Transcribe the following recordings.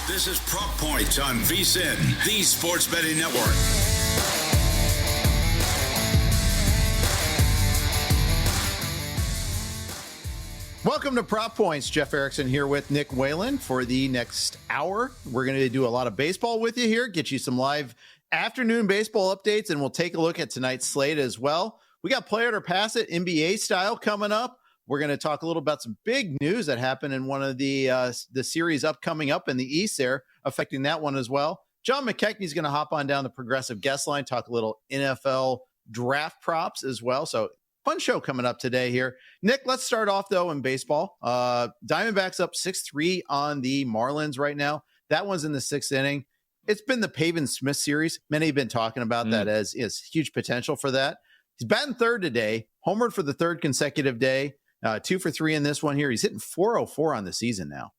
This is Prop Points on VSiN, the Sports Betting Network. Welcome to Prop Points. Jeff Erickson here with Nick Whalen for the next hour. We're going to do a lot of baseball with you here, get you some live afternoon baseball updates, and we'll take a look at tonight's slate as well. We got Play It or Pass It NBA style coming up. We're going to talk a little about some big news that happened in one of the series coming up in the East there, affecting that one as well. John McKechnie is going to hop on down the progressive guest line, talk a little NFL draft props as well. So fun show coming up today here. Nick, let's start off, though, in baseball. Diamondbacks up 6-3 on the Marlins right now. That one's in the sixth inning. It's been the Pavin Smith series. Many have been talking about that as huge potential for that. He's batting third today, homered for the third consecutive day, 2 for 3 in this one here. He's hitting .404 on the season now.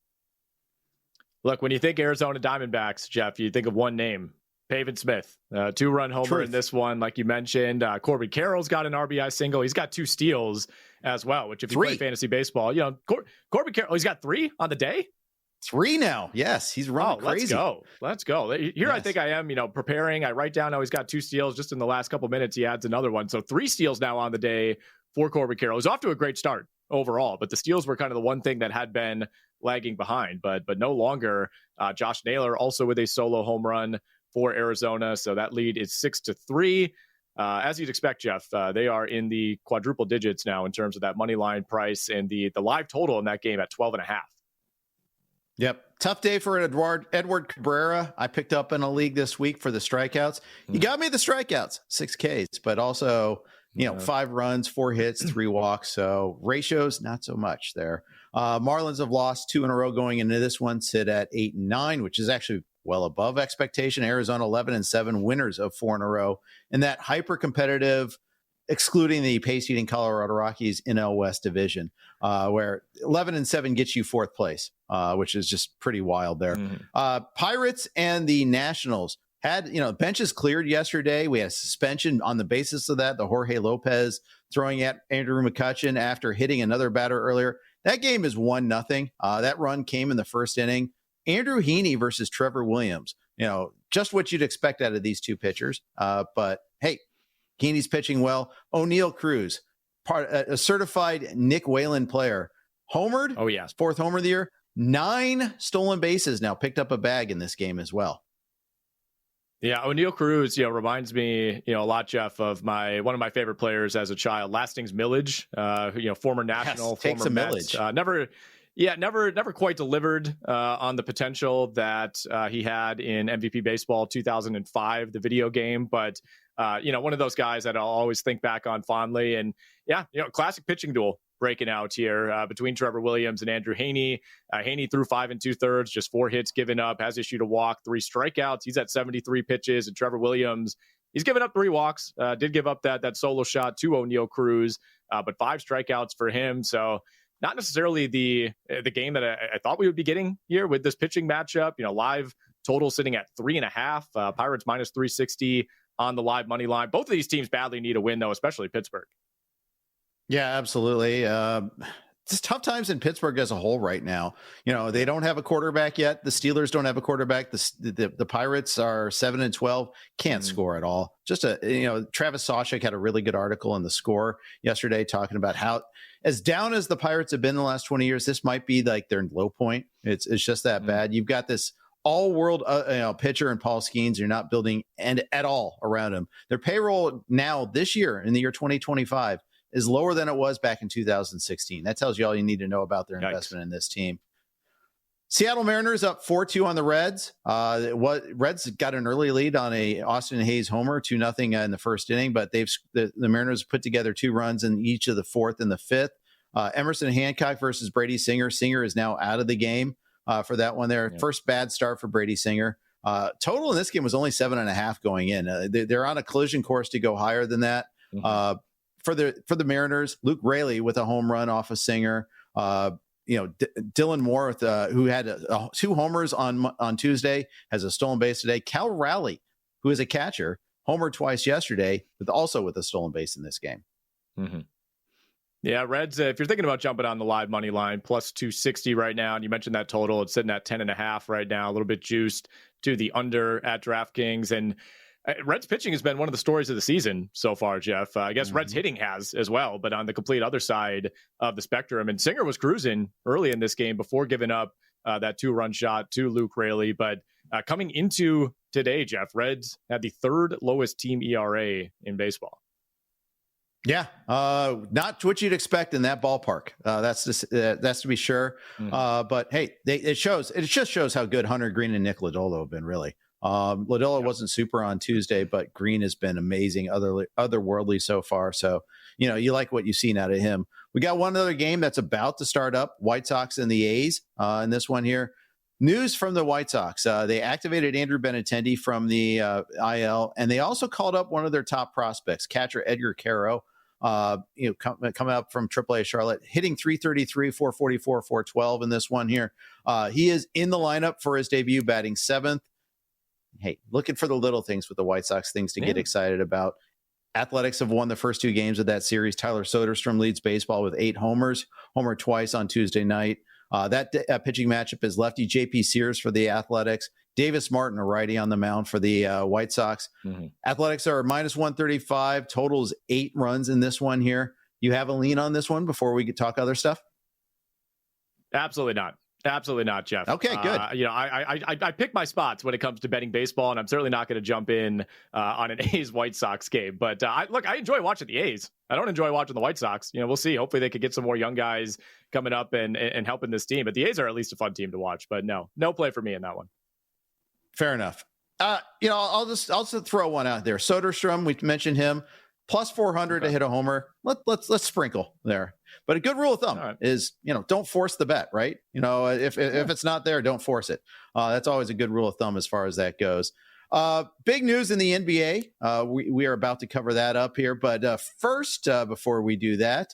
Look, when you think Arizona Diamondbacks, Jeff, you think of one name. Pavin Smith, 2-run homer in this one, like you mentioned. Corbin Carroll's got an RBI single. He's got 2 steals as well, which if you play fantasy baseball, you know, Corbin Carroll, he's got 3 on the day. 3 now. Yes, he's running crazy. Let's go. Here yes. I think I am, preparing. I write down how he's got 2 steals. Just in the last couple minutes, he adds another one. So 3 steals now on the day for Corbin Carroll. He's off to a great start overall, but the steals were kind of the one thing that had been lagging behind, but no longer. Josh Naylor also with a solo home run for Arizona. So that lead is 6-3. As you'd expect, Jeff, they are in the quadruple digits now in terms of that money line price, and the live total in that game at 12.5. Yep. Tough day for Edward Cabrera. I picked up in a league this week for the strikeouts. You got me the strikeouts, 6 Ks, but also, 5 runs, 4 hits, 3 walks. So ratios, not so much there. Marlins have lost 2 in a row going into this one, sit at 8-9, which is actually well above expectation. Arizona 11-7, winners of 4 in a row. And that hyper competitive, excluding the pace-eating Colorado Rockies NL West division, where 11-7 gets you 4th place, which is just pretty wild there. Pirates and the Nationals had, benches cleared yesterday. We had a suspension on the basis of that. The Jorge Lopez throwing at Andrew McCutchen after hitting another batter earlier. That game is 1-0. That run came in the first inning. Andrew Heaney versus Trevor Williams, just what you'd expect out of these 2 pitchers. But hey, Heaney's pitching well. O'Neal Cruz, a certified Nick Whalen player, homered. Oh, yes. 4th homer of the year. 9 stolen bases now, picked up a bag in this game as well. Yeah, O'Neal Cruz, reminds me, a lot, Jeff, of one of my favorite players as a child, Lastings Millage, former national, former Mets. Never quite delivered on the potential that he had in MVP Baseball 2005, the video game. But, one of those guys that I'll always think back on fondly. And, classic pitching duel breaking out here between Trevor Williams and Andrew Heaney. Heaney threw 5 2/3, just 4 hits given up, has issued a walk, 3 strikeouts. He's at 73 pitches. And Trevor Williams, he's given up 3 walks, did give up that solo shot to O'Neal Cruz, but 5 strikeouts for him. So, not necessarily the game that I thought we would be getting here with this pitching matchup. Live total sitting at 3.5. Pirates minus 360 on the live money line. Both of these teams badly need a win, though, especially Pittsburgh. Yeah, absolutely. It's tough times in Pittsburgh as a whole right now. They don't have a quarterback yet. The Steelers don't have a quarterback. The Pirates are 7-12, can't score at all. Just Travis Sawchik had a really good article in The Score yesterday talking about how, as down as the Pirates have been in the last 20 years, this might be like their low point. It's just that bad. You've got this all-world pitcher and Paul Skeens. You're not building at all around him. Their payroll now this year, in the year 2025, is lower than it was back in 2016. That tells you all you need to know about their investment in this team. Seattle Mariners up 4-2 on the Reds. Reds got an early lead on a Austin Hayes homer, 2-0 in the first inning, but the Mariners put together 2 runs in each of the 4th and the 5th. Emerson Hancock versus Brady Singer. Singer is now out of the game for that one there. Yeah. First bad start for Brady Singer. Total in this game was only 7.5 going in. They're on a collision course to go higher than that. For the Mariners, Luke Raley with a home run off of Singer. Dylan Moore, who had 2 homers on Tuesday, has a stolen base today. Cal Raleigh, who is a catcher, homered twice yesterday, but also with a stolen base in this game. Yeah, Reds, if you're thinking about jumping on the live money line, plus 260 right now, and you mentioned that total, it's sitting at 10.5 right now, a little bit juiced to the under at DraftKings. And Reds pitching has been one of the stories of the season so far, Jeff. I guess Reds hitting has as well, but on the complete other side of the spectrum. And Singer was cruising early in this game before giving up that 2-run shot to Luke Raley. But coming into today, Jeff, Reds had the third lowest team ERA in baseball. Yeah, not what you'd expect in that ballpark. That's to be sure. But hey, it just shows how good Hunter Green and Nick Lodolo have been. Really, Lodolo wasn't super on Tuesday, but Green has been amazing, otherworldly so far. So you like what you've seen out of him. We got one other game that's about to start up: White Sox and the A's. In this one here, news from the White Sox: they activated Andrew Benintendi from the IL, and they also called up one of their top prospects, catcher Edgar Caro. Coming up from AAA Charlotte, hitting 333, 444, 412 in this one here. He is in the lineup for his debut, batting 7th. Hey, looking for the little things with the White Sox, things to get excited about. Athletics have won the first 2 games of that series. Tyler Soderstrom leads baseball with 8 homers, homered twice on Tuesday night. That pitching matchup is lefty JP Sears for the Athletics, Davis Martin, a righty, on the mound for the White Sox. Athletics are minus 135. Total is 8 runs in this one here. You have a lean on this one before we could talk other stuff? Absolutely not. Absolutely not, Jeff. Okay, good. I pick my spots when it comes to betting baseball, and I'm certainly not going to jump in on an A's White Sox game. But I enjoy watching the A's. I don't enjoy watching the White Sox. We'll see. Hopefully they could get some more young guys coming up and helping this team. But the A's are at least a fun team to watch. But no play for me in that one. Fair enough. I'll just throw one out there. Soderstrom, we mentioned him, plus 400 to hit a homer. Let's sprinkle there. But a good rule of thumb is, don't force the bet, right? If it's not there, don't force it. That's always a good rule of thumb as far as that goes. Big news in the NBA. We are about to cover that up here. But first, before we do that,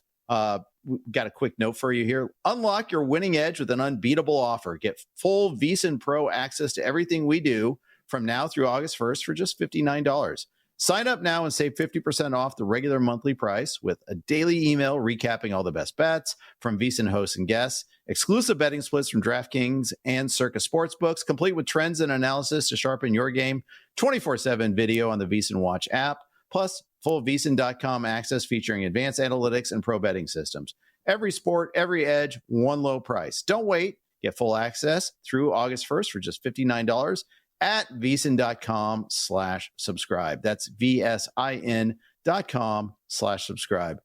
we got a quick note for you here. Unlock your winning edge with an unbeatable offer. Get full VEASAN Pro access to everything we do from now through August 1st for just $59. Sign up now and save 50% off the regular monthly price with a daily email recapping all the best bets from VEASAN hosts and guests, exclusive betting splits from DraftKings and Circa Sportsbooks, complete with trends and analysis to sharpen your game, 24/7 video on the VEASAN Watch app, plus full VEASAN.com access featuring advanced analytics and pro betting systems. Every sport, every edge, one low price. Don't wait. Get full access through August 1st for just $59 at VEASAN.com/subscribe. That's VSIN.com/subscribe.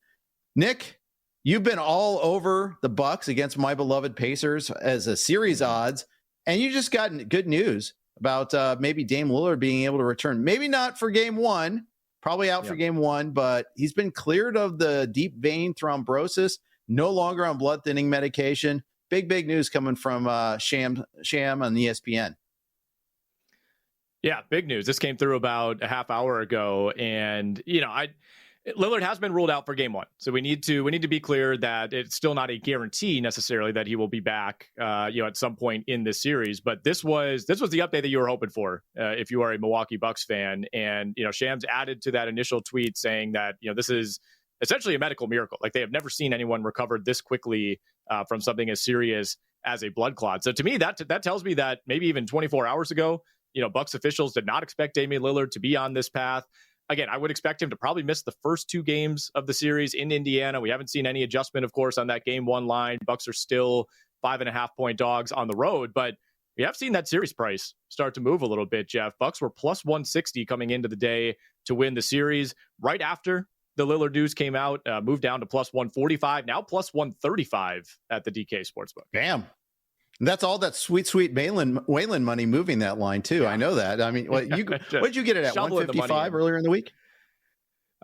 Nick, you've been all over the Bucks against my beloved Pacers as a series odds, and you just got good news about maybe Dame Lillard being able to return. Maybe not for game 1, probably out for game 1, but he's been cleared of the deep vein thrombosis, no longer on blood thinning medication. Big news coming from Sham on ESPN. Yeah, big news. This came through about a half hour ago, and Lillard has been ruled out for game 1, so we need to be clear that it's still not a guarantee necessarily that he will be back, at some point in this series. But this was the update that you were hoping for if you are a Milwaukee Bucks fan, and Shams added to that initial tweet saying that this is essentially a medical miracle. Like, they have never seen anyone recover this quickly from something as serious as a blood clot. So to me, that tells me that maybe even 24 hours ago, Bucks officials did not expect Damian Lillard to be on this path. Again, I would expect him to probably miss the first 2 games of the series in Indiana. We haven't seen any adjustment, of course, on that game 1 line. Bucks are still 5.5-point dogs on the road, but we have seen that series price start to move a little bit, Jeff. Bucks were plus 160 coming into the day to win the series. Right after the Lillard news came out, moved down to plus 145, now plus 135 at the DK Sportsbook. Damn. That's all that sweet Whalen money moving that line too. Yeah. I know that. I mean, what did you get it at 155 earlier in the week?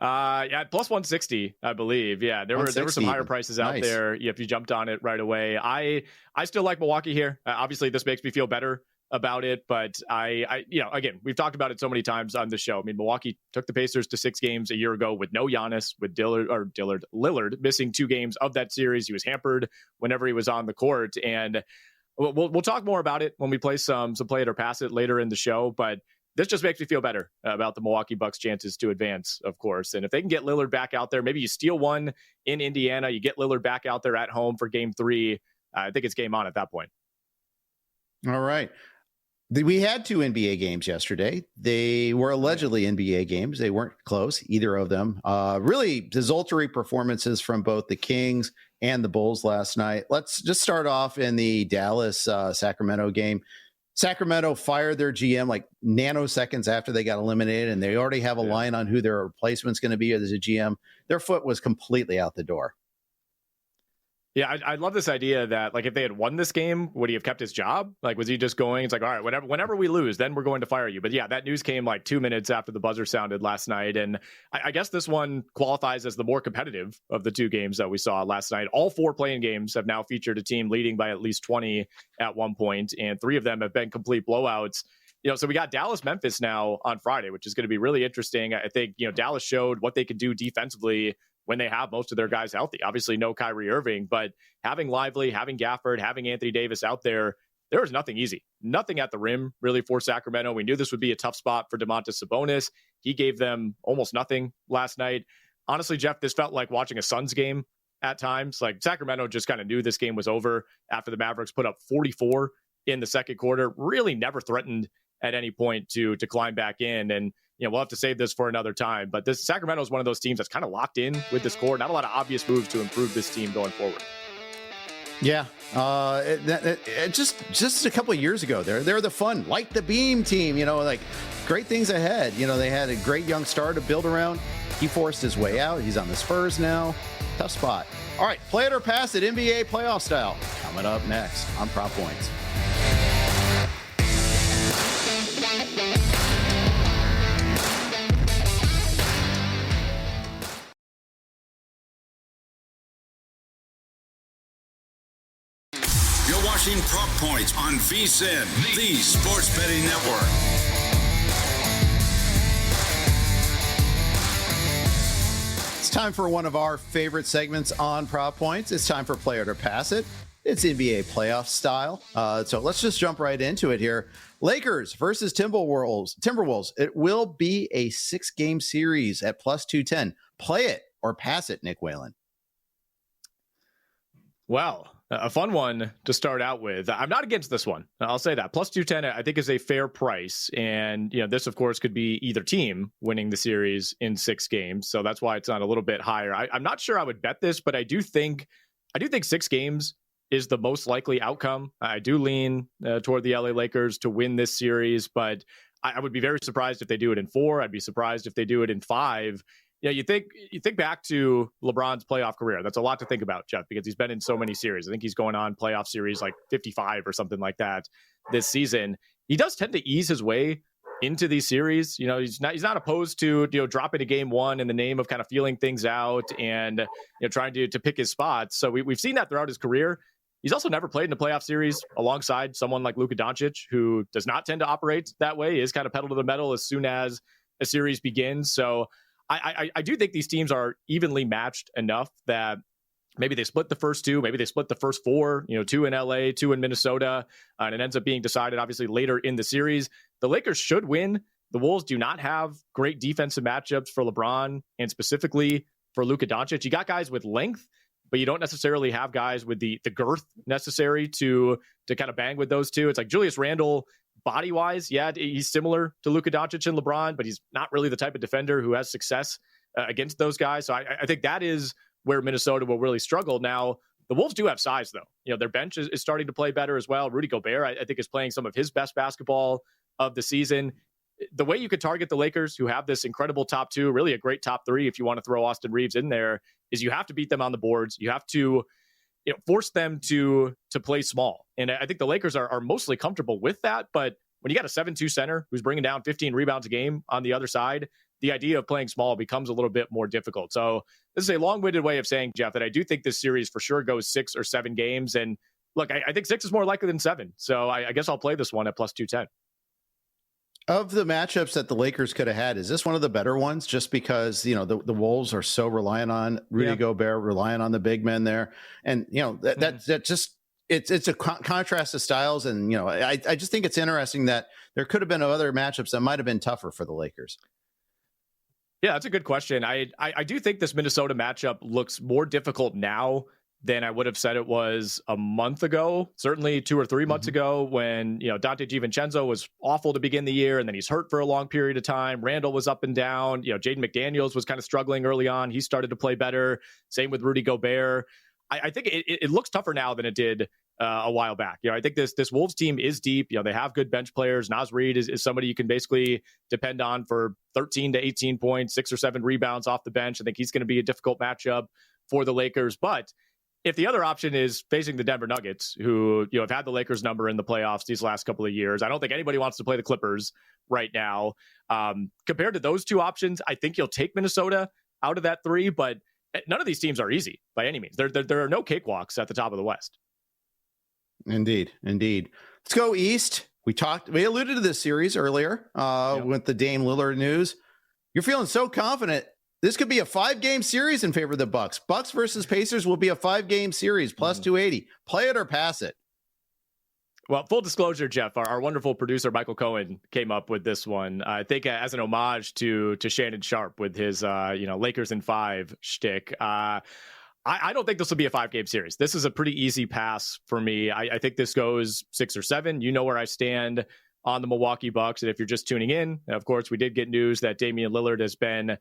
Yeah, plus 160, I believe. Yeah, there were some higher prices out there if you jumped on it right away. I still like Milwaukee here. Obviously, this makes me feel better about it, but I again, we've talked about it so many times on the show. I mean, Milwaukee took the Pacers to 6 games a year ago with no Giannis, with Lillard missing 2 games of that series. He was hampered whenever he was on the court, and we'll talk more about it when we play some play it or pass it later in the show. But this just makes me feel better about the Milwaukee Bucks' chances to advance, of course. And if they can get Lillard back out there, maybe you steal one in Indiana, you get Lillard back out there at home for game 3. I think it's game on at that point. All right. We had 2 NBA games yesterday. They were allegedly NBA games. They weren't close, either of them. Really desultory performances from both the Kings and the Bulls last night. Let's just start off in the Dallas-Sacramento game. Sacramento fired their GM like nanoseconds after they got eliminated, and they already have a line on who their replacement's going to be as a GM. Their foot was completely out the door. Yeah, I love this idea that, like, if they had won this game, would he have kept his job? Like, was he just going, it's like, all right, whenever we lose, then we're going to fire you. But yeah, that news came like 2 minutes after the buzzer sounded last night. And I guess this one qualifies as the more competitive of the 2 games that we saw last night. All 4 playing games have now featured a team leading by at least 20 at one point, and 3 of them have been complete blowouts. So we got Dallas-Memphis now on Friday, which is going to be really interesting. I think, Dallas showed what they could do defensively when they have most of their guys healthy. Obviously, no Kyrie Irving, but having Lively, having Gafford, having Anthony Davis out there was nothing easy. Nothing at the rim, really, for Sacramento. We knew this would be a tough spot for Domantas Sabonis. He gave them almost nothing last night. Honestly, Jeff, this felt like watching a Suns game at times. Like, Sacramento just kind of knew this game was over after the Mavericks put up 44 in the second quarter. Really never threatened at any point to climb back in. And we'll have to save this for another time. But this Sacramento is one of those teams that's kind of locked in with this core. Not a lot of obvious moves to improve this team going forward. Yeah, just a couple of years ago, they're the fun, light the beam team. Like great things ahead. They had a great young star to build around. He forced his way out. He's on the Spurs now. Tough spot. All right, play it or pass it, NBA playoff style. Coming up next on Prop Points. Watching Prop Points on VSiN, the Sports Betting Network. It's time for one of our favorite segments on Prop Points. It's time for Play It or Pass It. It's NBA playoff style. So let's just jump right into it here. Lakers versus Timberwolves. It will be a 6-game series at plus 210. Play it or pass it, Nick Whalen. Well, a fun one to start out with. I'm not against this one. I'll say that. Plus 210, I think, is a fair price. And, this, of course, could be either team winning the series in 6 games. So that's why it's not a little bit higher. I'm not sure I would bet this, but I do think 6 games is the most likely outcome. I do lean toward the LA Lakers to win this series, but I would be very surprised if they do it in 4. I'd be surprised if they do it in 5. You think back to LeBron's playoff career. That's a lot to think about, Jeff, because he's been in so many series. I think he's going on playoff series like 55 or something like that this season. He does tend to ease his way into these series. He's not opposed to dropping to game 1 in the name of kind of feeling things out and trying to pick his spots. So we've seen that throughout his career. He's also never played in a playoff series alongside someone like Luka Doncic, who does not tend to operate that way. He is kind of pedal to the metal as soon as a series begins. So I do think these teams are evenly matched enough that maybe they split the first 2, maybe they split the first 4, 2 in LA, 2 in Minnesota, and it ends up being decided obviously later in the series. The Lakers should win. The Wolves do not have great defensive matchups for LeBron and specifically for Luka Doncic. You got guys with length, but you don't necessarily have guys with the girth necessary to kind of bang with those two. It's like Julius Randle, body-wise, yeah, he's similar to Luka Doncic and LeBron, but he's not really the type of defender who has success against those guys. So I think that is where Minnesota will really struggle. Now, the Wolves do have size, though. Their bench is starting to play better as well. Rudy Gobert, I think, is playing some of his best basketball of the season. The way you could target the Lakers, who have this incredible top 2, really a great top 3 if you want to throw Austin Reeves in there, is you have to beat them on the boards. You have to force them to play small. And I think the Lakers are mostly comfortable with that. But when you got a 7-2 center who's bringing down 15 rebounds a game on the other side, the idea of playing small becomes a little bit more difficult. So this is a long-winded way of saying, Jeff, that I do think this series for sure goes 6 or 7 games. And look, I think 6 is more likely than 7. So I guess I'll play this one at plus 210. Of the matchups that the Lakers could have had, is this one of the better ones? Just because, the Wolves are so reliant on Rudy Gobert, reliant on the big men there. And, that just it's a contrast of styles. And, I just think it's interesting that there could have been other matchups that might have been tougher for the Lakers. Yeah, that's a good question. I do think this Minnesota matchup looks more difficult now than I would have said it was a month ago, certainly 2 or 3 months ago, when, Dante DiVincenzo was awful to begin the year, and then he's hurt for a long period of time. Randall was up and down. Jaden McDaniels was kind of struggling early on. He started to play better. Same with Rudy Gobert. I think it looks tougher now than it did a while back. I think this Wolves team is deep. They have good bench players. Naz Reid is somebody you can basically depend on for 13 to 18 points, 6 or 7 rebounds off the bench. I think he's going to be a difficult matchup for the Lakers. But if the other option is facing the Denver Nuggets, who have had the Lakers number in the playoffs these last couple of years, I don't think anybody wants to play the Clippers right now. Compared to those two options, I think you'll take Minnesota out of that 3, but none of these teams are easy by any means. There are no cakewalks at the top of the West. Indeed. Let's go East. We alluded to this series earlier with the Dame Lillard news. You're feeling so confident. This could be a 5-game series in favor of the Bucks. Bucks versus Pacers will be a 5-game series, plus 280. Play it or pass it. Well, full disclosure, Jeff, our wonderful producer, Michael Cohen, came up with this one, I think as an homage to Shannon Sharp with his, Lakers in 5 shtick. I don't think this will be a 5-game series. This is a pretty easy pass for me. I think this goes 6 or 7. You know where I stand on the Milwaukee Bucks. And if you're just tuning in, of course, we did get news that Damian Lillard has been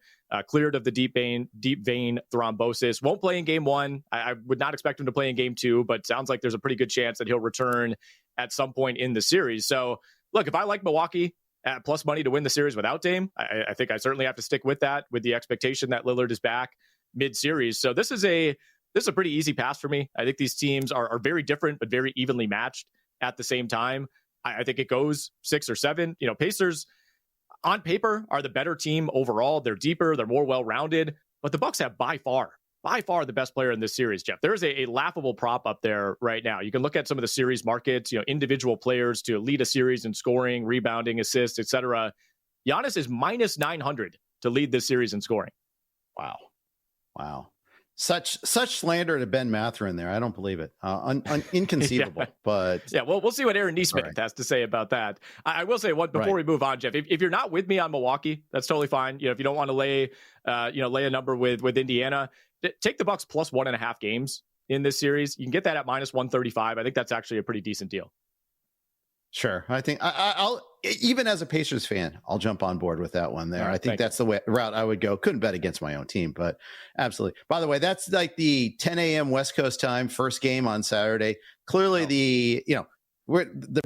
cleared of the deep vein thrombosis. Won't play in game 1. I would not expect him to play in game 2, but sounds like there's a pretty good chance that he'll return at some point in the series. So look, if I like Milwaukee at plus money to win the series without Dame, I think I certainly have to stick with that, with the expectation that Lillard is back mid-series. So this is a pretty easy pass for me. I think these teams are very different, but very evenly matched at the same time. I think it goes 6 or 7. Pacers on paper are the better team overall. They're deeper, they're more well-rounded, but the Bucks have by far the best player in this series, Jeff. There's a laughable prop up there right now. You can look at some of the series markets, individual players to lead a series in scoring, rebounding, assists, etc. Giannis is minus 900 to lead this series in scoring. Wow. Such slander to Ben Mathurin there. I don't believe it. Inconceivable. Yeah. But yeah, we'll see what Aaron Nesmith has to say about that. I will say one before we move on, Jeff. If you're not with me on Milwaukee, that's totally fine. If you don't want to lay a number with Indiana, take the Bucks plus 1.5 games in this series. You can get that at minus 135. I think that's actually a pretty decent deal. Sure. I think I'll even as a Pacers fan, I'll jump on board with that one there. Right, I think that's the route I would go. Couldn't bet against my own team, but absolutely. By the way, that's like the 10 a.m. West Coast time, first game on Saturday. Clearly the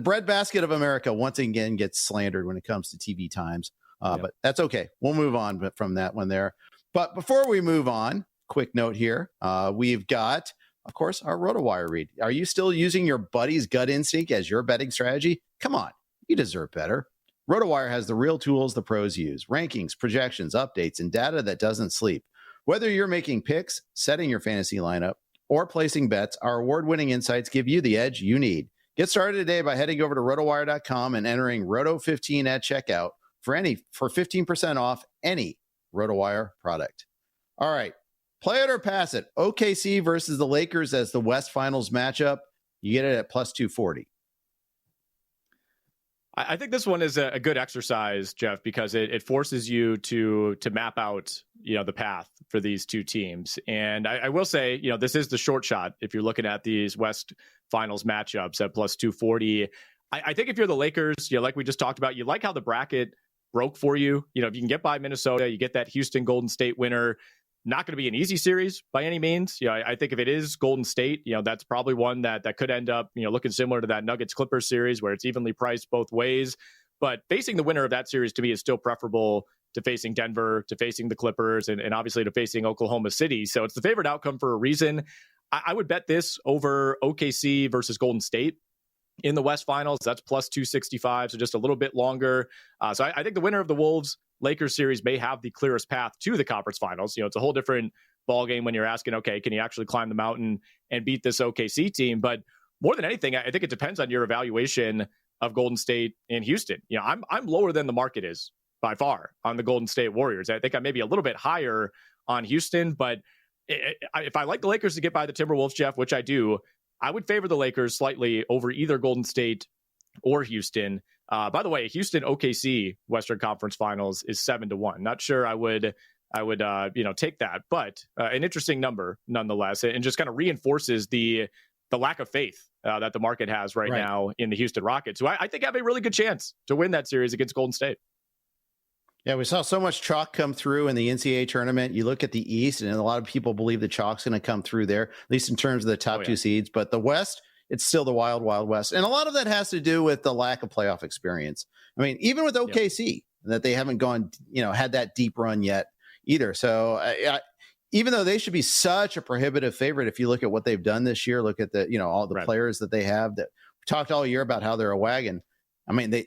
breadbasket of America once again gets slandered when it comes to TV times. But that's okay. We'll move on from that one there. But before we move on, quick note here. We've got, of course, our Rotowire read. Are you still using your buddy's gut instinct as your betting strategy? Come on, you deserve better. Rotowire has the real tools the pros use: rankings, projections, updates, and data that doesn't sleep. Whether you're making picks, setting your fantasy lineup, or placing bets, our award-winning insights give you the edge you need. Get started today by heading over to rotowire.com and entering Roto15 at checkout for 15% off any Rotowire product. All right. Play it or pass it. OKC versus the Lakers as the West Finals matchup. You get it at plus 240. I think this one is a good exercise, Jeff, because it forces you to map out, the path for these two teams. And I will say, this is the short shot if you're looking at these West Finals matchups at plus 240. I think if you're the Lakers, like we just talked about, you like how the bracket broke for you. If you can get by Minnesota, you get that Houston Golden State winner. Not going to be an easy series by any means. I think if it is Golden State, that's probably one that could end up, looking similar to that Nuggets Clippers series where it's evenly priced both ways. But facing the winner of that series to me is still preferable to facing Denver, to facing the Clippers, and obviously to facing Oklahoma City. So it's the favorite outcome for a reason. I would bet this over OKC versus Golden State in the West Finals. That's plus 265, so just a little bit longer. So I think the winner of the Wolves-Lakers series may have the clearest path to the conference finals. It's a whole different ballgame when you're asking, okay, can you actually climb the mountain and beat this OKC team? But more than anything, I think it depends on your evaluation of Golden State and Houston. I'm lower than the market is by far on the Golden State Warriors. I think I may be a little bit higher on Houston, but if I like the Lakers to get by the Timberwolves, Jeff, which I do, I would favor the Lakers slightly over either Golden State or Houston. By the way, Houston OKC Western Conference Finals is 7-1. Not sure I would take that, but an interesting number nonetheless, and just kind of reinforces the lack of faith that the market has right now in the Houston Rockets, who I think have a really good chance to win that series against Golden State. Yeah, we saw so much chalk come through in the NCAA tournament. You look at the East, and a lot of people believe the chalk's going to come through there, at least in terms of the top two seeds. But the West, it's still the wild, wild West. And a lot of that has to do with the lack of playoff experience. I mean, even with OKC, that they haven't gone, had that deep run yet either. So even though they should be such a prohibitive favorite, if you look at what they've done this year, look at the, all the players that they have that we talked all year about how they're a wagon. I mean, they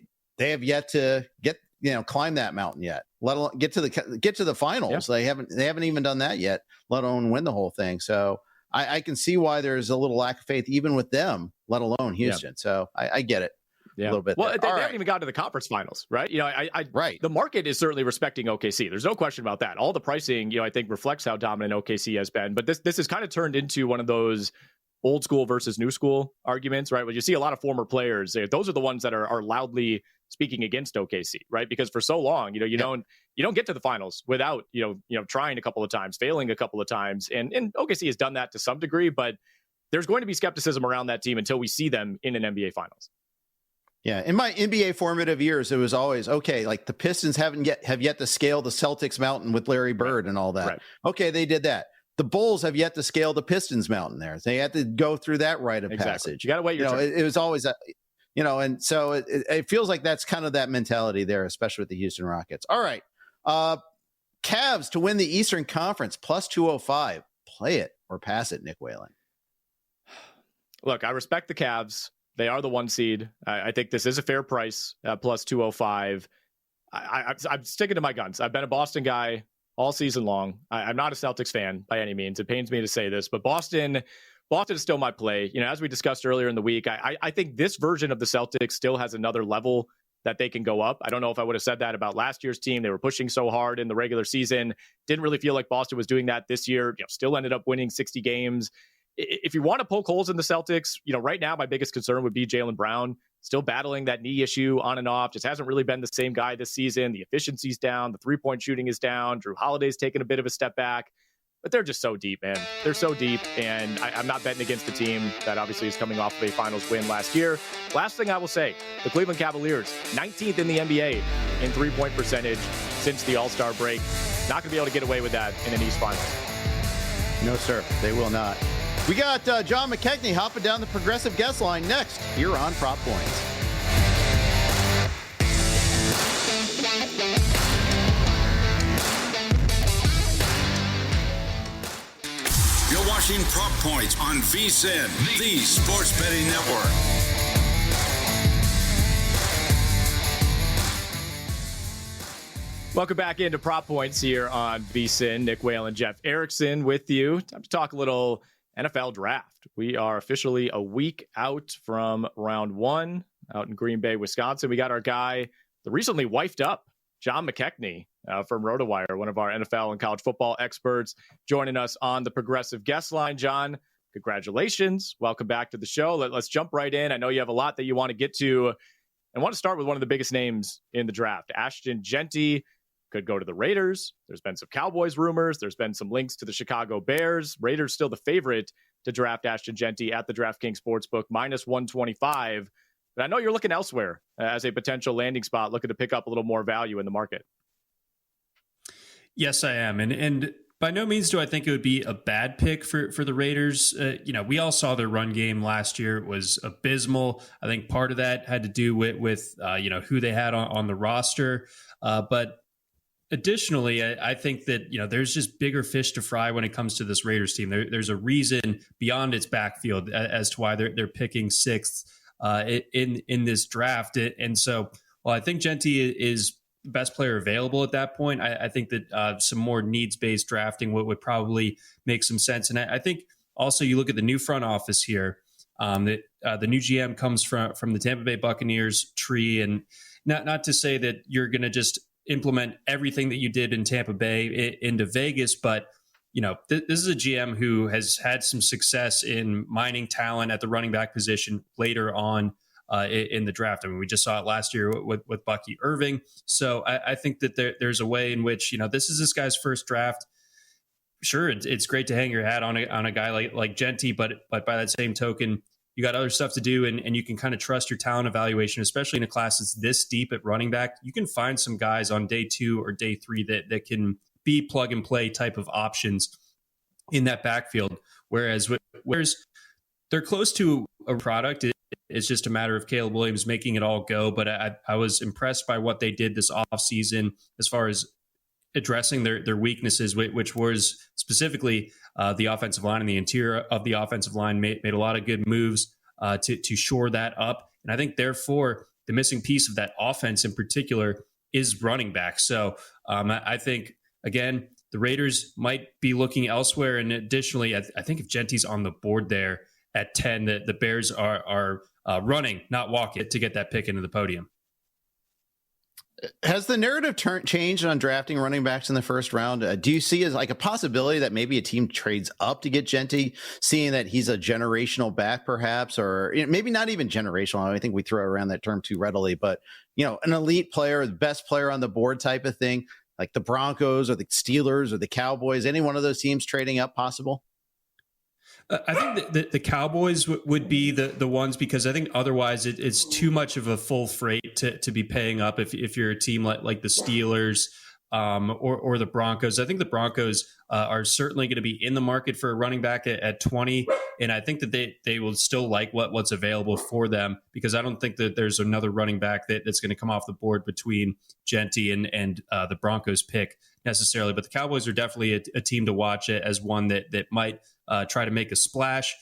have yet to get, climb that mountain yet, let alone get to the finals. Yeah. They haven't even done that yet, let alone win the whole thing. So I can see why there's a little lack of faith even with them, let alone Houston. Yeah. So I get it. A little bit. Well, they haven't even gotten to the conference finals, right? The market is certainly respecting OKC. There's no question about that. All the pricing, I think reflects how dominant OKC has been. But this has kind of turned into one of those old school versus new school arguments, right? Where you see a lot of former players. Those are the ones that are loudly speaking against OKC, right? Because for so long, you don't get to the finals without, trying a couple of times, failing a couple of times. And OKC has done that to some degree, but there's going to be skepticism around that team until we see them in an NBA finals. Yeah, in my NBA formative years, it was always, okay, like the Pistons have yet to scale the Celtics mountain with Larry Bird and all that. Right. Okay, they did that. The Bulls have yet to scale the Pistons mountain there. They had to go through that rite of passage. You got to wait your turn. It was always that, and so it feels like that's kind of that mentality there, especially with the Houston Rockets. All right. Cavs to win the Eastern Conference, plus 205. Play it or pass it, Nick Whalen. Look, I respect the Cavs. They are the 1 seed. I think this is a fair price, plus 205. I'm sticking to my guns. I've been a Boston guy all season long. I'm not a Celtics fan by any means. It pains me to say this, but Boston is still my play. As we discussed earlier in the week, I think this version of the Celtics still has another level that they can go up. I don't know if I would have said that about last year's team. They were pushing so hard in the regular season. Didn't really feel like Boston was doing that this year. Still ended up winning 60 games. If you want to poke holes in the Celtics, right now my biggest concern would be Jaylen Brown, still battling that knee issue on and off. Just hasn't really been the same guy this season. The efficiency's down. The three-point shooting is down. Drew Holiday's taken a bit of a step back. But they're just so deep, man. They're so deep, and I'm not betting against a team that obviously is coming off of a finals win last year. Last thing I will say, the Cleveland Cavaliers, 19th in the NBA in three-point percentage since the All-Star break. Not going to be able to get away with that in an East Finals. No, sir. They will not. We got John McKechnie hopping down the progressive guest line next here on Prop Points. You're watching Prop Points on VSiN, the Sports Betting Network. Welcome back into Prop Points here on VSiN. Nick Whalen, Jeff Erickson with you. Time to talk a little NFL draft. We are officially a week out from round 1 out in Green Bay, Wisconsin. We got our guy, the recently wifed up John McKechnie from Rotowire, one of our NFL and college football experts, joining us on the progressive guest line. John, congratulations. Welcome back to the show. Let's jump right in. I know you have a lot that you want to get to. I want to start with one of the biggest names in the draft. Ashton Jeanty could go to the Raiders. There's been some Cowboys rumors. There's been some links to the Chicago Bears. Raiders still the favorite to draft Ashton Jeanty at the DraftKings Sportsbook, minus 125. But I know you're looking elsewhere as a potential landing spot, looking to pick up a little more value in the market. Yes, I am. And by no means do I think it would be a bad pick for the Raiders. We all saw their run game last year. It was abysmal. I think part of that had to do with who they had on the roster. But additionally, I think that, there's just bigger fish to fry when it comes to this Raiders team. There's a reason beyond its backfield as to why they're picking 6th in this draft. And so, I think Jeanty is the best player available at that point. I think that some more needs-based drafting would probably make some sense. And I think also you look at the new front office here, that the new GM comes from the Tampa Bay Buccaneers tree. And not to say that you're going to just implement everything that you did in Tampa Bay into Vegas, but this is a GM who has had some success in mining talent at the running back position later on in the draft. I mean, we just saw it last year with Bucky Irving. So I think that there's a way in which, this is this guy's first draft. Sure, it's great to hang your hat on a guy like Genty, but by that same token, you got other stuff to do, and you can kind of trust your talent evaluation, especially in a class that's this deep at running back. You can find some guys on day 2 or day 3 that can be plug and play type of options in that backfield. Whereas they're close to a product. It's just a matter of Caleb Williams making it all go. But I was impressed by what they did this offseason as far as addressing their weaknesses, which was specifically the offensive line, and the interior of the offensive line made a lot of good moves to shore that up. And I think, therefore, the missing piece of that offense in particular is running back. So I think, again, the Raiders might be looking elsewhere. And additionally, I think if Genty's on the board there at 10, the Bears are running, not walking, to get that pick into the podium. Has the narrative changed on drafting running backs in the first round? Do you see as like a possibility that maybe a team trades up to get Genty, seeing that he's a generational back perhaps, or maybe not even generational? I think we throw around that term too readily, but an elite player, the best player on the board type of thing, like the Broncos or the Steelers or the Cowboys, any one of those teams trading up possible? I think that the Cowboys would be the ones, because I think otherwise it's too much of a full freight to be paying up if you're a team like the Steelers or the Broncos. I think the Broncos are certainly going to be in the market for a running back at 20, and I think that they will still like what's available for them, because I don't think that there's another running back that's going to come off the board between Genty and the Broncos pick necessarily. But the Cowboys are definitely a team to watch as one that might try to make a splash.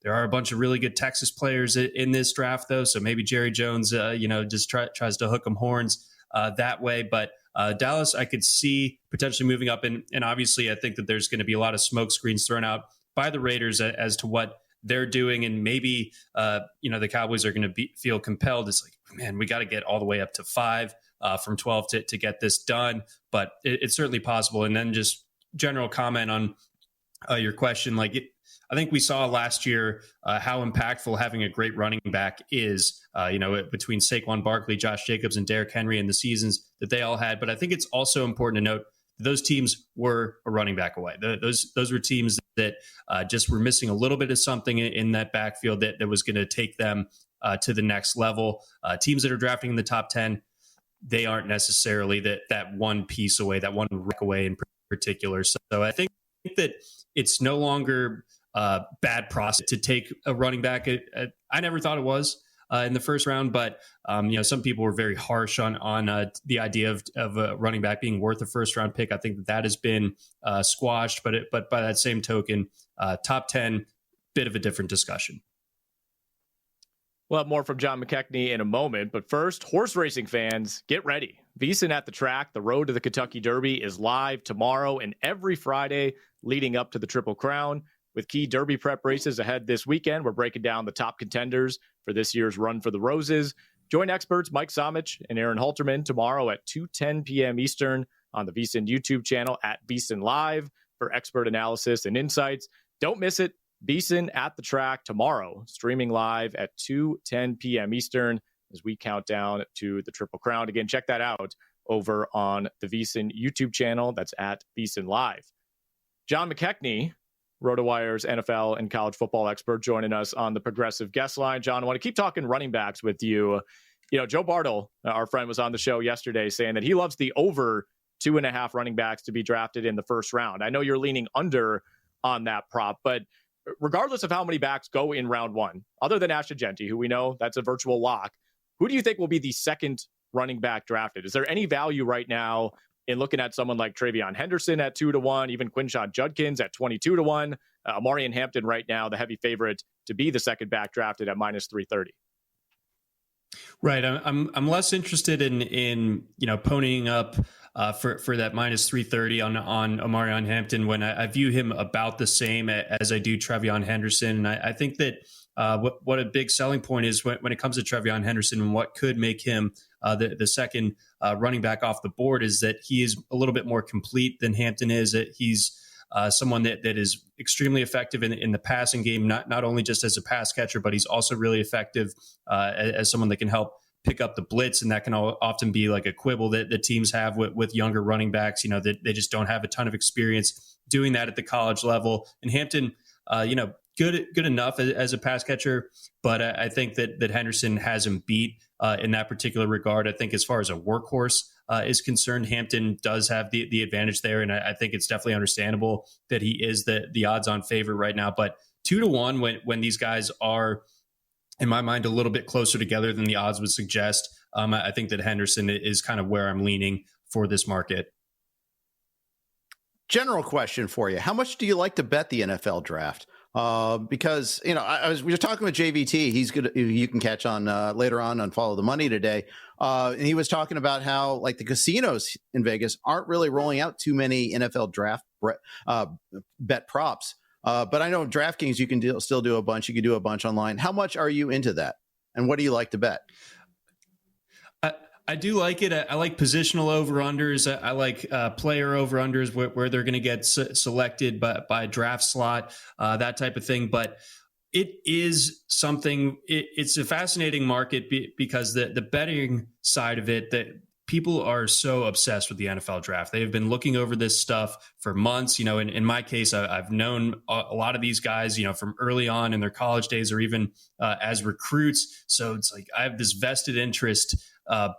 There are a bunch of really good Texas players in this draft, though, so maybe Jerry Jones, just tries to hook them horns that way. But Dallas, I could see potentially moving up, and obviously I think that there's going to be a lot of smoke screens thrown out by the Raiders as to what they're doing, and maybe the Cowboys are going to feel compelled. It's like, man, we got to get all the way up to 5 from 12 to get this done, but it's certainly possible. And then just general comment on your question, I think we saw last year how impactful having a great running back is, between Saquon Barkley, Josh Jacobs, and Derrick Henry, and the seasons that they all had. But I think it's also important to note that those teams were a running back away. Those were teams that just were missing a little bit of something in that backfield that was going to take them to the next level. Teams that are drafting in the top 10, they aren't necessarily that one piece away, that one wreck away in particular. So I think that it's no longer bad process to take a running back. I never thought it was in the first round, but some people were very harsh on the idea of a running back being worth a first round pick. I think that has been squashed, but by that same token, top 10, bit of a different discussion. We'll have more from John McKechnie in a moment, but first, horse racing fans, get ready. VSiN at the Track, the road to the Kentucky Derby, is live tomorrow and every Friday leading up to the Triple Crown. With key Derby prep races ahead this weekend, we're breaking down the top contenders for this year's Run for the Roses. Join experts Mike Somich and Aaron Halterman tomorrow at 2:10 p.m. Eastern on the VSiN YouTube channel at VSiN Live for expert analysis and insights. Don't miss it. VSiN at the Track tomorrow, streaming live at 2:10 p.m. Eastern as we count down to the Triple Crown. Again, check that out over on the VSiN YouTube channel. That's at VSiN Live. John McKechnie, Rotowire's NFL and college football expert, joining us on the Progressive Guest Line. John, I want to keep talking running backs with you. Joe Bartle, our friend, was on the show yesterday saying that he loves the over 2.5 running backs to be drafted in the first round. I know you're leaning under on that prop, but regardless of how many backs go in round one, other than Ashton Genty, who we know that's a virtual lock, who do you think will be the second running back drafted? Is there any value right now in looking at someone like Travion Henderson at 2-1, even Quinshon Judkins at 22-1, Amarian Hampton right now, the heavy favorite to be the second back drafted at -330? Right. I'm less interested in ponying up for that -330 on Amarian Hampton when I view him about the same as I do Travion Henderson. And I think that what a big selling point is when it comes to Travion Henderson and what could make him the second running back off the board is that he is a little bit more complete than Hampton is. He's someone that is extremely effective in the passing game, not only just as a pass catcher, but he's also really effective as someone that can help pick up the blitz. And that can often be like a quibble that the teams have with younger running backs, that they just don't have a ton of experience doing that at the college level. And Hampton, good enough as a pass catcher, but I think that Henderson has him beat in that particular regard. I think as far as a workhorse is concerned, Hampton does have the advantage there, and I think it's definitely understandable that he is the odds-on favorite right now. But 2-1 when these guys are, in my mind, a little bit closer together than the odds would suggest. I think that Henderson is kind of where I'm leaning for this market. General question for you: how much do you like to bet the NFL draft? Because we were talking with JVT. He's good. You can catch on later on Follow the Money today. And he was talking about how like the casinos in Vegas aren't really rolling out too many NFL draft bet props. But I know DraftKings, you can still do a bunch. You can do a bunch online. How much are you into that? And what do you like to bet? I do like it. I like positional over-unders. I like player over-unders where they're going to get selected by a draft slot, that type of thing. But it is something, it's a fascinating market because the betting side of it, that people are so obsessed with the NFL draft. They have been looking over this stuff for months. In my case, I've known a lot of these guys, from early on in their college days or even as recruits. So it's like I have this vested interest.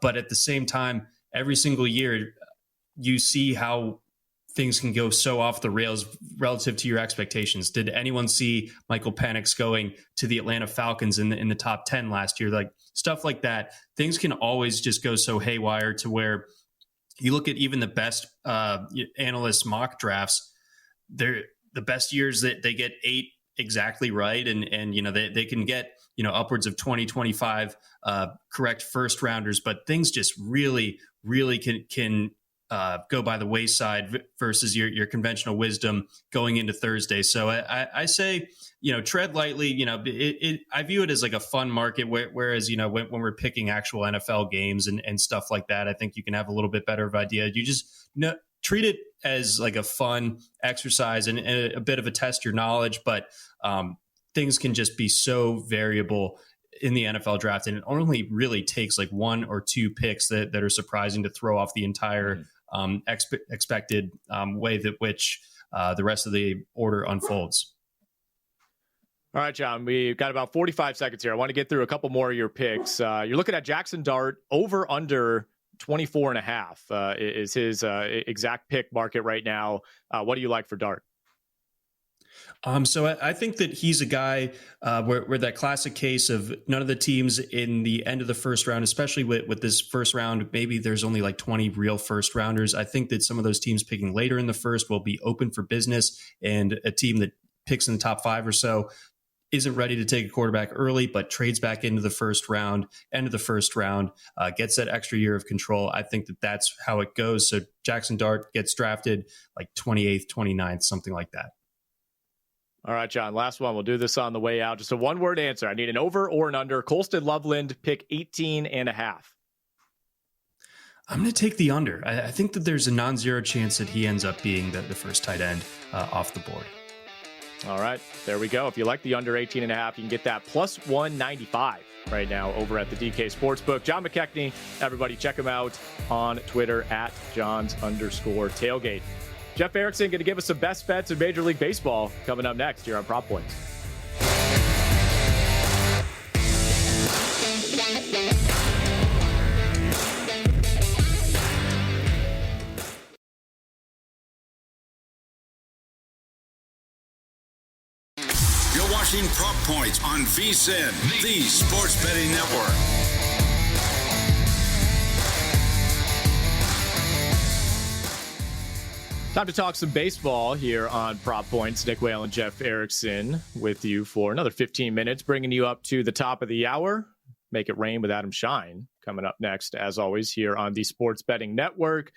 But at the same time, every single year, you see how things can go so off the rails relative to your expectations. Did anyone see Michael Penix going to the Atlanta Falcons in the top 10 last year? Like stuff like that. Things can always just go so haywire to where you look at even the best analyst mock drafts. They're the best years that they get 8 exactly right. And they can get, upwards of 20, 25 correct first rounders, but things just really, really can go by the wayside versus your conventional wisdom going into Thursday. So I say, tread lightly. I view it as like a fun market, whereas when we're picking actual NFL games and stuff like that, I think you can have a little bit better of idea. You just treat it as like a fun exercise and a bit of a test your knowledge, but things can just be so variable in the NFL draft, and it only really takes like 1 or 2 picks that are surprising to throw off the entire expected way that which the rest of the order unfolds. All right, John, we've got about 45 seconds here. I want to get through a couple more of your picks. You're looking at Jackson Dart over under 24.5 is his exact pick market right now. What do you like for Dart? So I think that he's a guy where that classic case of none of the teams in the end of the first round, especially with this first round, maybe there's only like 20 real first rounders. I think that some of those teams picking later in the first will be open for business, and a team that picks in the top 5 or so isn't ready to take a quarterback early, but trades back into the first round, end of the first round, gets that extra year of control. I think that that's how it goes. So Jackson Dart gets drafted like 28th, 29th, something like that. All right, John, last one. We'll do this on the way out. Just a one-word answer. I need an over or an under. Colston Loveland, pick 18.5. I'm going to take the under. I think that there's a non-zero chance that he ends up being the first tight end off the board. All right, there we go. If you like the under 18.5, you can get that plus 195 right now over at the DK Sportsbook. John McKechnie, everybody check him out on Twitter at Johns_tailgate. Jeff Erickson going to give us some best bets in Major League Baseball coming up next here on Prop Points. You're watching Prop Points on VSiN, the Sports Betting Network. Time to talk some baseball here on Prop Points. Nick Whalen, Jeff Erickson with you for another 15 minutes, bringing you up to the top of the hour. Make It Rain with Adam Shine coming up next, as always, here on the Sports Betting Network.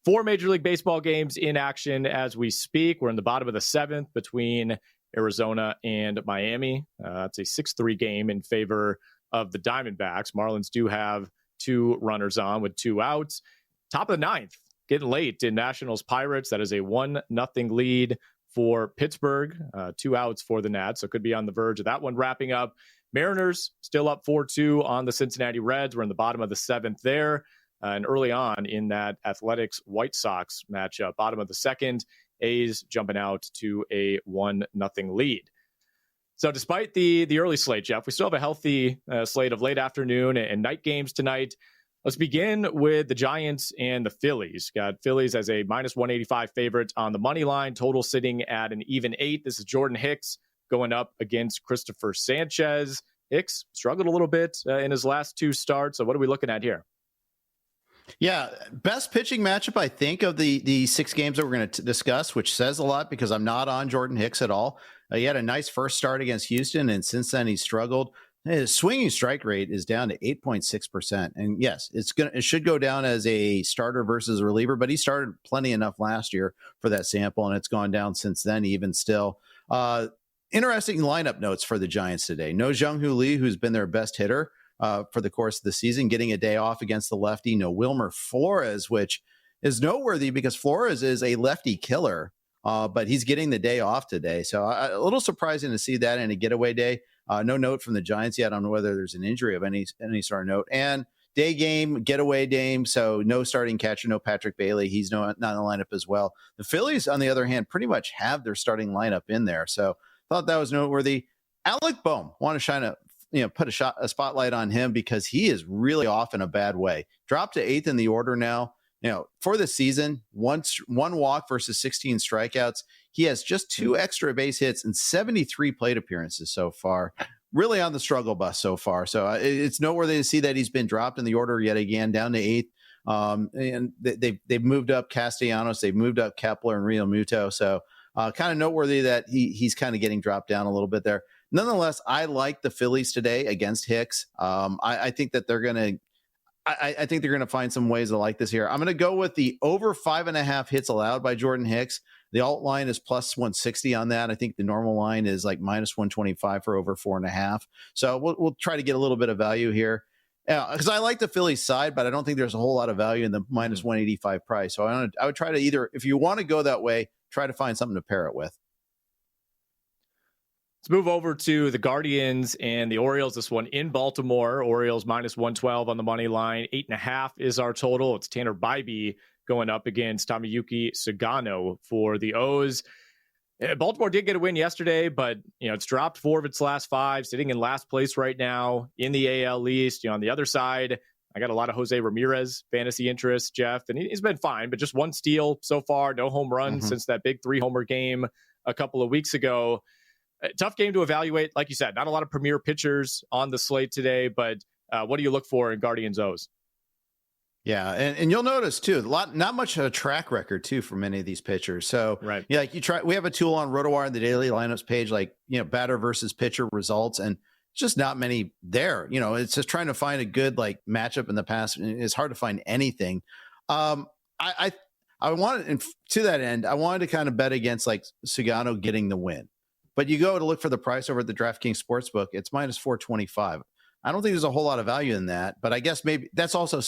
4 Major League Baseball games in action as we speak. We're in the bottom of the 7th between Arizona and Miami. It's a 6-3 game in favor of the Diamondbacks. Marlins do have 2 runners on with 2 outs. Top of the 9th. Getting late in Nationals Pirates. That is a 1-0 lead for Pittsburgh, 2 outs for the Nats. So could be on the verge of that one wrapping up. Mariners still up 4-2 on the Cincinnati Reds. We're in the bottom of the 7th there. And early on in that Athletics-White Sox matchup, bottom of the 2nd, A's jumping out to a 1-0 lead. So despite the early slate, Jeff, we still have a healthy slate of late afternoon and night games tonight. Let's begin with the Giants and the Phillies. Got Phillies as a -185 favorite on the money line, total sitting at an even 8. This is Jordan Hicks going up against Christopher Sanchez. Hicks struggled a little bit in his last 2 starts. So what are we looking at here? Yeah, best pitching matchup, I think, of the 6 games that we're going to discuss, which says a lot because I'm not on Jordan Hicks at all. He had a nice first start against Houston, and since then he struggled. His swinging strike rate is down to 8.6%. And yes, it should go down as a starter versus a reliever, but he started plenty enough last year for that sample, and it's gone down since then, even still. Interesting lineup notes for the Giants today. No Jung-Hoo Lee, who's been their best hitter for the course of the season, getting a day off against the lefty. No Wilmer Flores, which is noteworthy because Flores is a lefty killer, but he's getting the day off today. So a little surprising to see that in a getaway day. No note from the Giants yet on whether there's an injury of any sort of note. And day game, getaway game, so no starting catcher, no Patrick Bailey. He's not in the lineup as well. The Phillies, on the other hand, pretty much have their starting lineup in there. So thought that was noteworthy. Alec Bohm, want to shine put a spotlight on him because he is really off in a bad way. Dropped to 8th in the order now. For the season, one walk versus 16 strikeouts. He has just 2 extra base hits and 73 plate appearances so far. Really on the struggle bus so far. So it's noteworthy to see that he's been dropped in the order yet again, down to 8th. And they've moved up Castellanos, they've moved up Kepler and Real Muto. So kind of noteworthy that he's kind of getting dropped down a little bit there. Nonetheless, I like the Phillies today against Hicks. I think that they're going to. I think they're going to find some ways to like this here. I'm going to go with the over 5.5 hits allowed by Jordan Hicks. The alt line is plus 160 on that. I think the normal line is like minus 125 for over 4.5. So we'll try to get a little bit of value here. Because I like the Phillies side, but I don't think there's a whole lot of value in the minus 185 price. So I would try to either, if you want to go that way, try to find something to pair it with. Let's move over to the Guardians and the Orioles. This one in Baltimore. Orioles minus 112 on the money line. 8.5 is our total. It's Tanner Bybee going up against Tomoyuki Sugano for the O's. Baltimore did get a win yesterday, but it's dropped 4 of its last 5, sitting in last place right now in the AL East. On the other side, I got a lot of Jose Ramirez fantasy interest, Jeff, and he's been fine, but just 1 steal so far, no home run since that big 3-homer game a couple of weeks ago. Tough game to evaluate. Like you said, not a lot of premier pitchers on the slate today, but what do you look for in Guardians O's? Yeah, and you'll notice too, not much of a track record too for many of these pitchers. So right, yeah, we have a tool on Rotowire in the daily lineups page, like batter versus pitcher results, and just not many there. It's just trying to find a good matchup in the past. It's hard to find anything. I wanted, and to that end, I wanted to kind of bet against Sugano getting the win. But you go to look for the price over at the DraftKings Sportsbook, it's minus 425. I don't think there's a whole lot of value in that, but I guess maybe that's also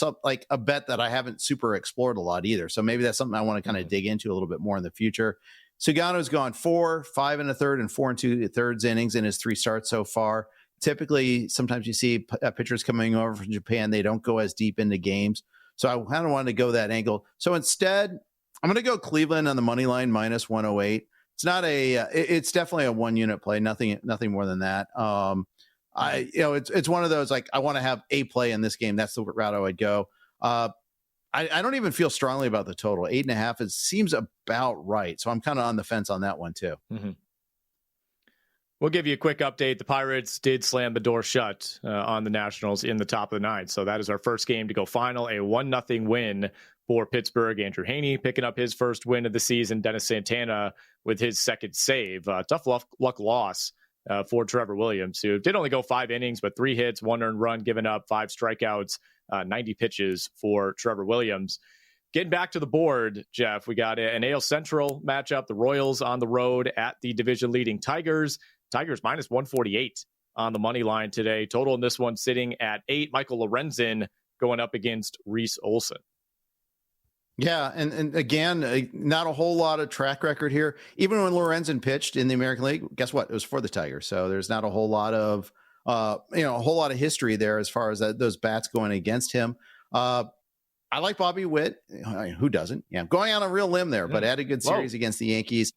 a bet that I haven't super explored a lot either. So maybe that's something I want to kind of dig into a little bit more in the future. Sugano's gone 4, 5 1/3, and 4 2/3 innings in his 3 starts so far. Typically, sometimes you see pitchers coming over from Japan, they don't go as deep into games. So I kind of wanted to go that angle. So instead, I'm going to go Cleveland on the money line minus 108. It's not it's definitely a 1-unit play. Nothing more than that. It's one of those, I want to have a play in this game. That's the route I would go. I don't even feel strongly about the total. 8.5, it seems about right. So I'm kind of on the fence on that one too. Mm-hmm. We'll give you a quick update. The Pirates did slam the door shut on the Nationals in the top of the 9th. So that is our first game to go final, a 1-0 win for Pittsburgh. Andrew Haney picking up his first win of the season. Dennis Santana with his second save. Tough luck loss for Trevor Williams, who did only go 5 innings, but 3 hits, 1 earned run given up, 5 strikeouts, 90 pitches for Trevor Williams. Getting back to the board, Jeff, we got an AL Central matchup. The Royals on the road at the division-leading Tigers. Tigers minus 148 on the money line today. Total in this one sitting at 8. Michael Lorenzen going up against Reese Olson. Yeah, and again, not a whole lot of track record here. Even when Lorenzen pitched in the American League, guess what? It was for the Tigers. So there's not a whole lot of, a whole lot of history there as far as those bats going against him. I like Bobby Witt. Who doesn't? Yeah, going on a real limb there, but had a good series against the Yankees.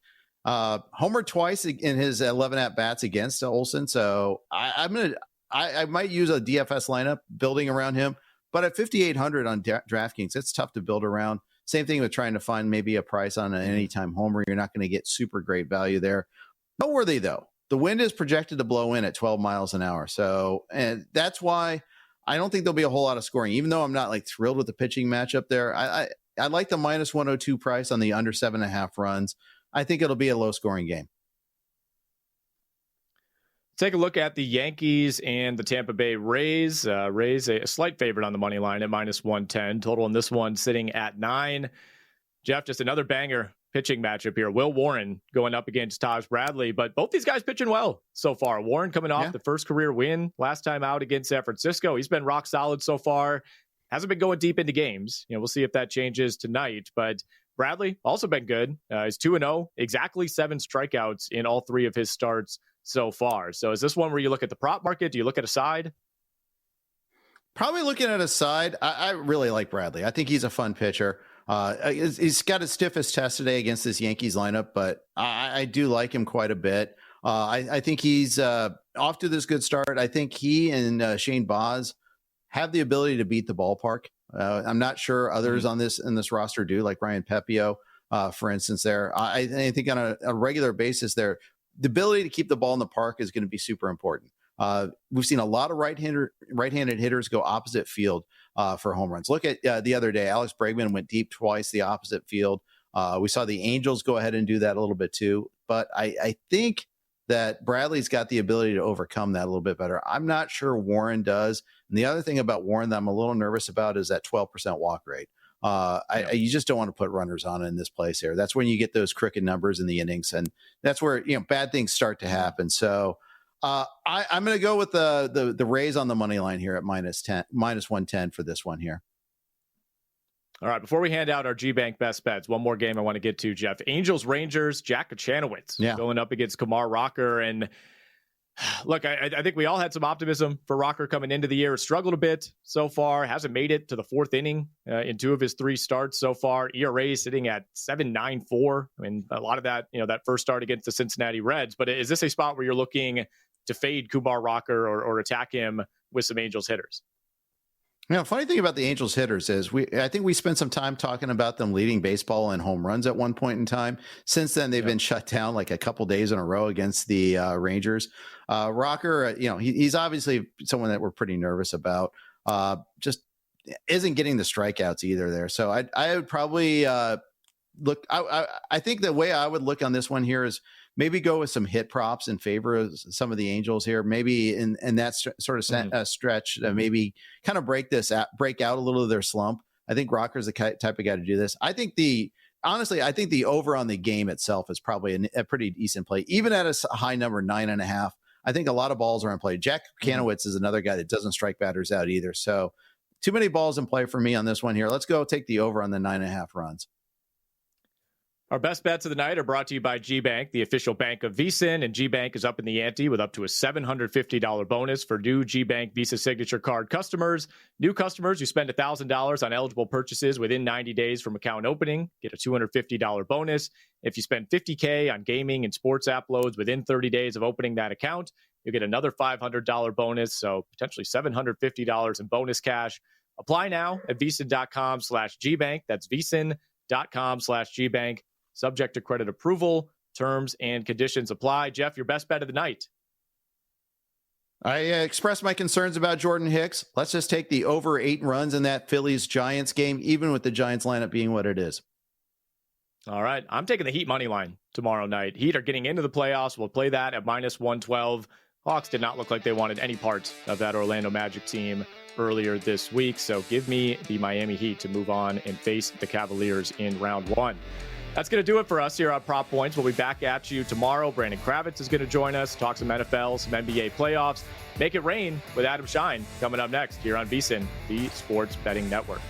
Homered twice in his 11 at bats against Olsen. So I might use a DFS lineup building around him. But at 5,800 on DraftKings, it's tough to build around. Same thing with trying to find maybe a price on an anytime homer. You're not going to get super great value there. Noteworthy, though, the wind is projected to blow in at 12 miles an hour. So, and that's why I don't think there'll be a whole lot of scoring, even though I'm not like thrilled with the pitching matchup there. I like the minus 102 price on the under 7.5 runs. I think it'll be a low scoring game. Take a look at the Yankees and the Tampa Bay Rays. Rays a slight favorite on the money line at minus 110. Total in this one sitting at 9. Jeff, just another banger pitching matchup here. Will Warren going up against Taj Bradley, but both these guys pitching well so far. Warren coming off the first career win last time out against San Francisco. He's been rock solid so far. Hasn't been going deep into games. We'll see if that changes tonight, but Bradley also been good. He's 2-0, exactly 7 strikeouts in all 3 of his starts so far. So is this one where you look at the prop market? Do you look at a side? Probably looking at a side. I really like Bradley. I think he's a fun pitcher. He's got his stiffest test today against this Yankees lineup, but I do like him quite a bit. I think he's off to this good start. I think he and Shane Baz have the ability to beat the ballpark. I'm not sure others in this roster do, like Ryan Pepio, for instance. There, I think on a regular basis, there the ability to keep the ball in the park is going to be super important. We've seen a lot of right-handed hitters go opposite field for home runs. Look at the other day, Alex Bregman went deep twice the opposite field. We saw the Angels go ahead and do that a little bit too. But I think that Bradley's got the ability to overcome that a little bit better. I'm not sure Warren does. And the other thing about Warren that I'm a little nervous about is that 12% walk rate. You just don't want to put runners on in this place here. That's when you get those crooked numbers in the innings, and that's where bad things start to happen. So I'm going to go with the Rays on the money line here at minus 110 for this one here. All right, before we hand out our G-Bank best bets, one more game I want to get to, Jeff. Angels, Rangers, Jack Kachanowicz going up against Kumar Rocker. And look, I think we all had some optimism for Rocker coming into the year. Struggled a bit so far. Hasn't made it to the 4th inning in 2 of his 3 starts so far. ERA sitting at 7.94. I mean, a lot of that, that first start against the Cincinnati Reds. But is this a spot where you're looking to fade Kumar Rocker or attack him with some Angels hitters? Funny thing about the Angels hitters is I think we spent some time talking about them leading baseball in home runs at one point in time. Since then, they've been shut down like a couple days in a row against the Rangers. Rocker, he's obviously someone that we're pretty nervous about. Just isn't getting the strikeouts either there. So I would probably look. I think the way I would look on this one here is maybe go with some hit props in favor of some of the Angels here. Maybe in that sort of stretch, maybe kind of break out a little of their slump. I think Rocker's the type of guy to do this. I think the over on the game itself is probably a pretty decent play, even at a high number, 9.5. I think a lot of balls are in play. Jack Kachanowicz is another guy that doesn't strike batters out either. So too many balls in play for me on this one here. Let's go take the over on the 9.5 runs. Our best bets of the night are brought to you by G-Bank, the official bank of VSiN, and G-Bank is up in the ante with up to a $750 bonus for new G-Bank Visa Signature Card customers. New customers who spend $1,000 on eligible purchases within 90 days from account opening get a $250 bonus. If you spend $50K on gaming and sports app loads within 30 days of opening that account, you'll get another $500 bonus, so potentially $750 in bonus cash. Apply now at VSiN.com/GBank. That's VSiN.com/GBank. Subject to credit approval. Terms and conditions apply. Jeff, your best bet of the night. I expressed my concerns about Jordan Hicks. Let's just take the over 8 runs in that Phillies-Giants game, even with the Giants lineup being what it is. All right. I'm taking the Heat money line tomorrow night. Heat are getting into the playoffs. We'll play that at minus 112. Hawks did not look like they wanted any part of that Orlando Magic team earlier this week. So give me the Miami Heat to move on and face the Cavaliers in round 1. That's going to do it for us here on Prop Points. We'll be back at you tomorrow. Brandon Kravitz is going to join us, talk some NFL, some NBA playoffs. Make it rain with Adam Shine coming up next here on VSiN, the Sports Betting Network.